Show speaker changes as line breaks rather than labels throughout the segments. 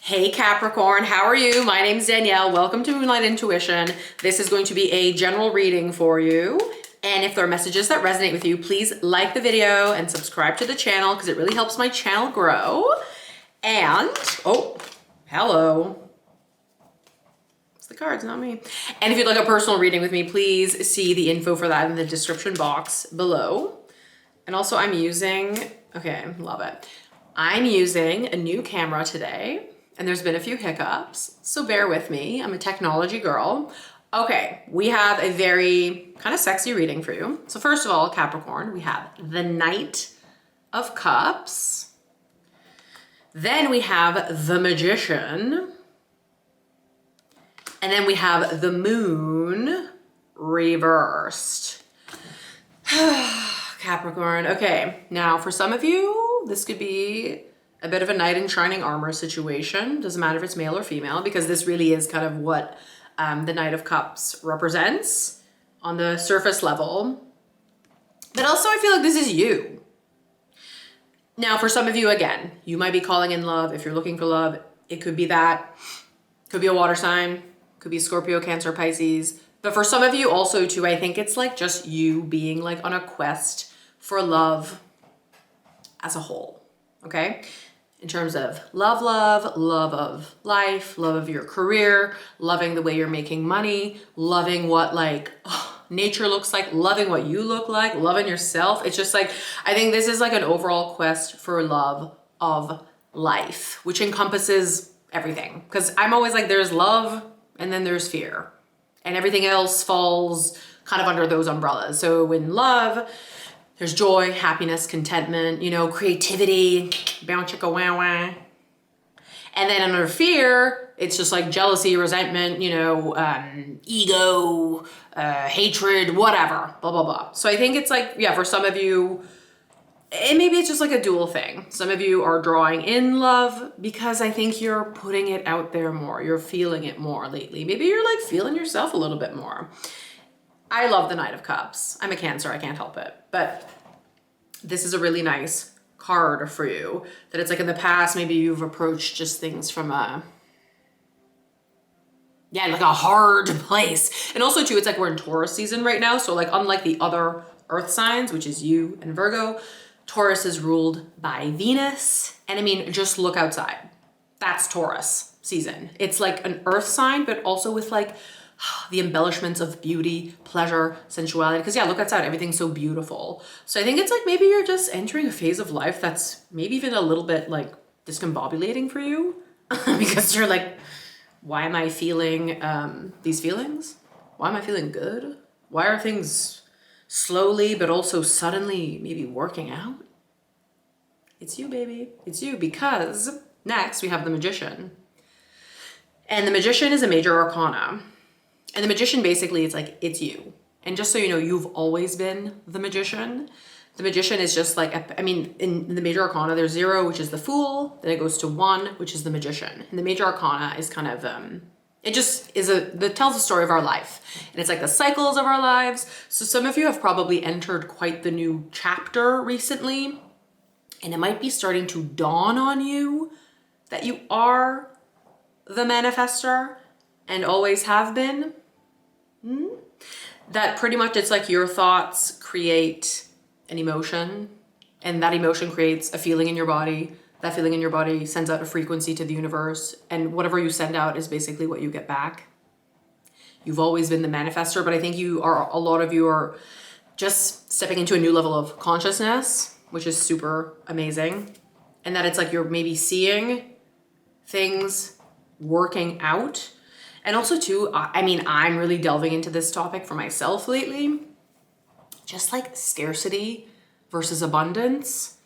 Hey Capricorn, how are you? My name is Danielle. Welcome to Moonlight Intuition. This is going to be a general reading for you. And if there are messages that resonate with you, please like the video and subscribe to the channel because it really helps my channel grow. And, oh, hello. It's the cards, not me. And if you'd like a personal reading with me, please see the info for that in the description box below. And also I'm using, okay, love it. I'm using a new camera today. And there's been a few hiccups, so bear with me. I'm a technology girl. Okay, we have a very kind of sexy reading for you. So first of all, Capricorn, we have the Knight of Cups. Then we have the Magician. And then we have the Moon reversed. Capricorn, okay. Now for some of you, this could be a bit of a knight in shining armor situation. Doesn't matter if it's male or female, because this really is kind of what the Knight of Cups represents on the surface level. But also I feel like this is you. Now for some of you, again, you might be calling in love. If you're looking for love, it could be that. Could be a water sign. Could be Scorpio, Cancer, Pisces. But for some of you also too, I think it's like just you being like on a quest for love as a whole, okay? In terms of love of life, love of your career, loving the way you're making money, loving what like nature looks like, loving what you look like, loving yourself. It's just like, I think this is like an overall quest for love of life, which encompasses everything. Because I'm always like, there's love and then there's fear. And everything else falls kind of under those umbrellas. So in love, there's joy, happiness, contentment, you know, creativity, bow chicka wow wow. And then under fear, it's just like jealousy, resentment, you know, ego, hatred, whatever, blah, blah, blah. So I think it's like, yeah, for some of you, and maybe it's just like a dual thing. Some of you are drawing in love because I think you're putting it out there more. You're feeling it more lately. Maybe you're like feeling yourself a little bit more. I love the Knight of Cups. I'm a Cancer, I can't help it. But this is a really nice card for you. That it's like in the past, maybe you've approached just things from like a hard place. And also too, it's like we're in Taurus season right now. So like unlike the other earth signs, which is you and Virgo, Taurus is ruled by Venus. And I mean, just look outside. That's Taurus season. It's like an earth sign, but also with like the embellishments of beauty, pleasure, sensuality. Because yeah, look outside, everything's so beautiful. So I think it's like maybe you're just entering a phase of life that's maybe even a little bit like discombobulating for you. Because you're like, why am I feeling these feelings? Why am I feeling good? Why are things slowly but also suddenly maybe working out? It's you, baby. It's you, because next we have the Magician. And the Magician is a major arcana. And the Magician basically, it's like, it's you. And just so you know, you've always been the Magician. The Magician is just like, I mean, in the major arcana, there's 0, which is the Fool. Then it goes to 1, which is the Magician. And the major arcana is kind of, it just is that tells the story of our life. And it's like the cycles of our lives. So some of you have probably entered quite the new chapter recently. And it might be starting to dawn on you that you are the manifestor and always have been. That pretty much it's like your thoughts create an emotion, and that emotion creates a feeling in your body. That feeling in your body sends out a frequency to the universe, and whatever you send out is basically what you get back. You've always been the manifestor, but I think a lot of you are just stepping into a new level of consciousness, which is super amazing. And that it's like you're maybe seeing things working out. And also too, I mean, I'm really delving into this topic for myself lately. Just like scarcity versus abundance.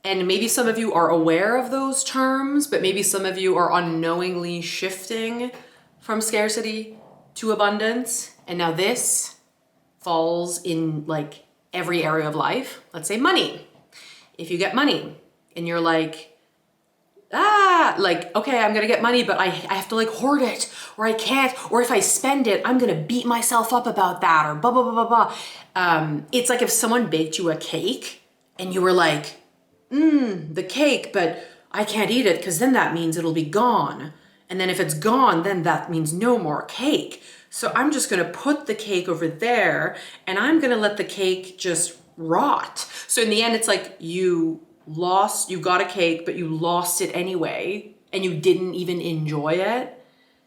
And maybe some of you are aware of those terms, but maybe some of you are unknowingly shifting from scarcity to abundance. And now this falls in like every area of life. Let's say money. If you get money and you're like, like, okay, I'm gonna get money, but I have to like hoard it, or I can't, or if I spend it, I'm gonna beat myself up about that, or blah, blah, blah, blah, blah. It's like if someone baked you a cake and you were like, the cake, but I can't eat it because then that means it'll be gone. And then if it's gone, then that means no more cake. So I'm just gonna put the cake over there and I'm gonna let the cake just rot. So in the end, it's like you got a cake, but you lost it anyway, and you didn't even enjoy it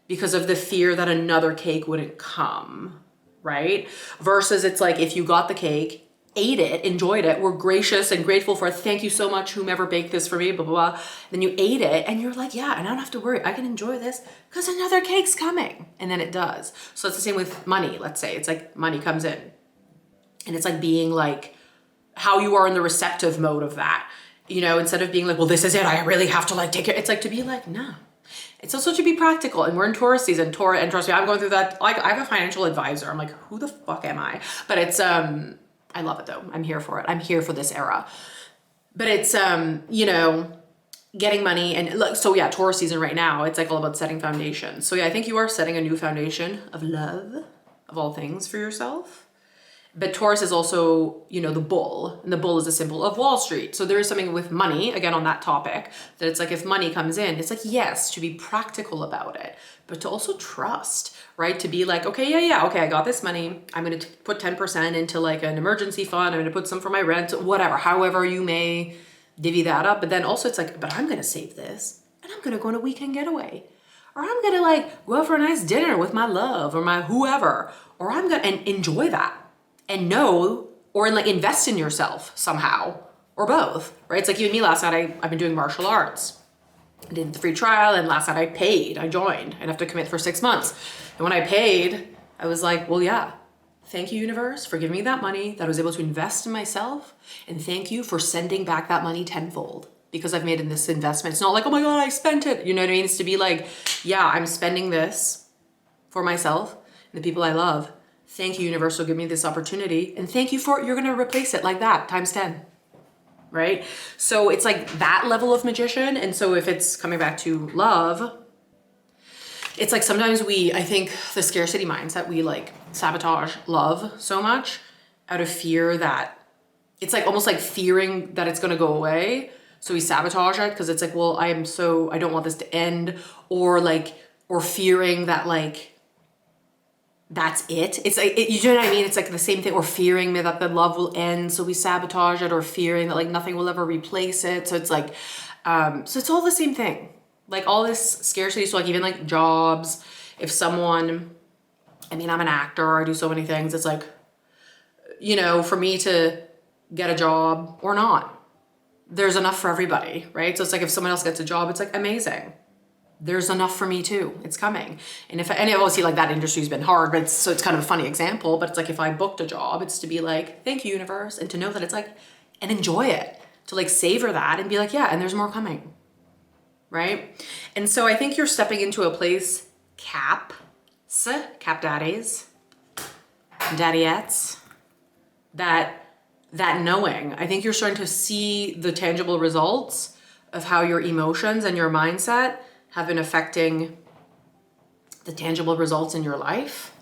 because of the fear that another cake wouldn't come, right? Versus it's like if you got the cake, ate it, enjoyed it, were gracious and grateful for it. Thank you so much, whomever baked this for me, blah, blah, blah. Then you ate it and you're like, yeah, and I don't have to worry. I can enjoy this because another cake's coming. And then it does. So it's the same with money, let's say. It's like money comes in. And it's like being like how you are in the receptive mode of that. You know, instead of being like, well, this is it, I really have to like take it. It's like to be like, no. It's also to be practical. And we're in Taurus season, and trust me, I'm going through that. Like, I have a financial advisor. I'm like, who the fuck am I? But it's, I love it though. I'm here for it. I'm here for this era. But it's, you know, getting money and look, so yeah, Taurus season right now, it's like all about setting foundations. So yeah, I think you are setting a new foundation of love, of all things, for yourself. But Taurus is also, you know, the bull, and the bull is a symbol of Wall Street. So there is something with money, again, on that topic, that it's like if money comes in, it's like, yes, to be practical about it, but to also trust, right? To be like, okay, yeah, okay, I got this money. I'm going to put 10% into like an emergency fund. I'm going to put some for my rent, whatever, however you may divvy that up. But then also it's like, but I'm going to save this and I'm going to go on a weekend getaway. Or I'm going to like go out for a nice dinner with my love or my whoever, or I'm going to enjoy that. And know, or like invest in yourself somehow, or both, right? It's like you and me last night, I've been doing martial arts. I did the free trial, and last night I joined. I'd have to commit for 6 months. And when I paid, I was like, well, yeah, thank you, universe, for giving me that money that I was able to invest in myself. And thank you for sending back that money tenfold because I've made in this investment. It's not like, oh my God, I spent it. You know what I mean? It's to be like, yeah, I'm spending this for myself and the people I love. Thank you, universe, for giving me this opportunity. And thank you for, you're going to replace it like that times 10, right? So it's like that level of magician. And so if it's coming back to love, it's like sometimes I think the scarcity mindset, we like sabotage love so much out of fear that it's like almost like fearing that it's going to go away. So we sabotage it because it's like, well, I don't want this to end, or fearing that like, that's it. It's like, you know what I mean? It's like the same thing, or fearing that the love will end. So we sabotage it, or fearing that like nothing will ever replace it. So it's like, so it's all the same thing. Like all this scarcity. So like even like jobs, if someone, I mean, I'm an actor, I do so many things. It's like, you know, for me to get a job or not, there's enough for everybody, right? So it's like if someone else gets a job, it's like amazing. There's enough for me too. It's coming. And obviously like that industry's been hard, but so it's kind of a funny example, but it's like if I booked a job, it's to be like, thank you, universe. And to know that it's like, and enjoy it, to like savor that and be like, yeah, and there's more coming. Right. And so I think you're stepping into a place, cap daddies, daddiettes, that knowing, I think you're starting to see the tangible results of how your emotions and your mindset have been affecting the tangible results in your life.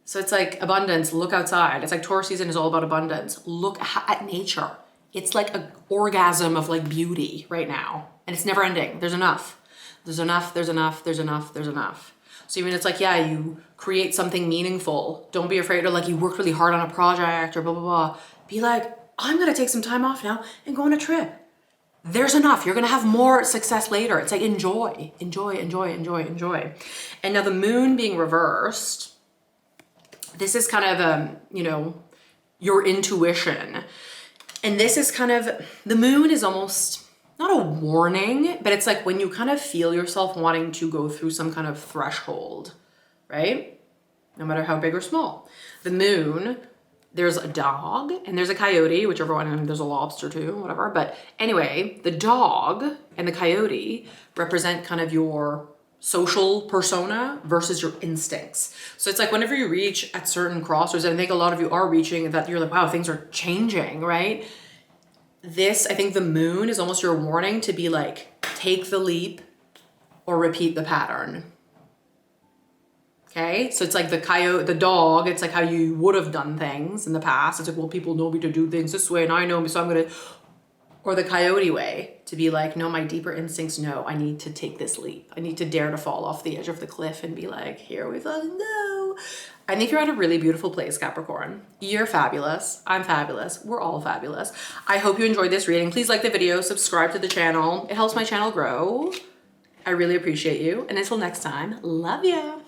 So it's like abundance, look outside. It's like Taurus season is all about abundance. Look at nature. It's like an orgasm of like beauty right now. And it's never ending. There's enough. There's enough, there's enough, there's enough, there's enough. So even it's like, yeah, you create something meaningful. Don't be afraid, or like you worked really hard on a project or blah, blah, blah. Be like, I'm gonna take some time off now and go on a trip. There's enough. You're going to have more success later. It's like enjoy, enjoy, enjoy, enjoy, enjoy. And now the moon being reversed, this is kind of, you know, your intuition. And this is kind of, the moon is almost not a warning, but it's like when you kind of feel yourself wanting to go through some kind of threshold, right? No matter how big or small. The moon, there's a dog and there's a coyote, whichever one, and there's a lobster too, whatever. But anyway, the dog and the coyote represent kind of your social persona versus your instincts. So it's like whenever you reach at certain crossroads, and I think a lot of you are reaching that, you're like, wow, things are changing, right? This, I think the moon is almost your warning to be like, take the leap or repeat the pattern. Okay, so it's like the coyote, the dog, it's like how you would have done things in the past. It's like, well, people know me to do things this way and I know me, so I'm gonna, or the coyote way, to be like, no, my deeper instincts know I need to take this leap. I need to dare to fall off the edge of the cliff and be like, here we fucking go. I think you're at a really beautiful place, Capricorn. You're fabulous. I'm fabulous. We're all fabulous. I hope you enjoyed this reading. Please like the video, subscribe to the channel. It helps my channel grow. I really appreciate you. And until next time, love ya.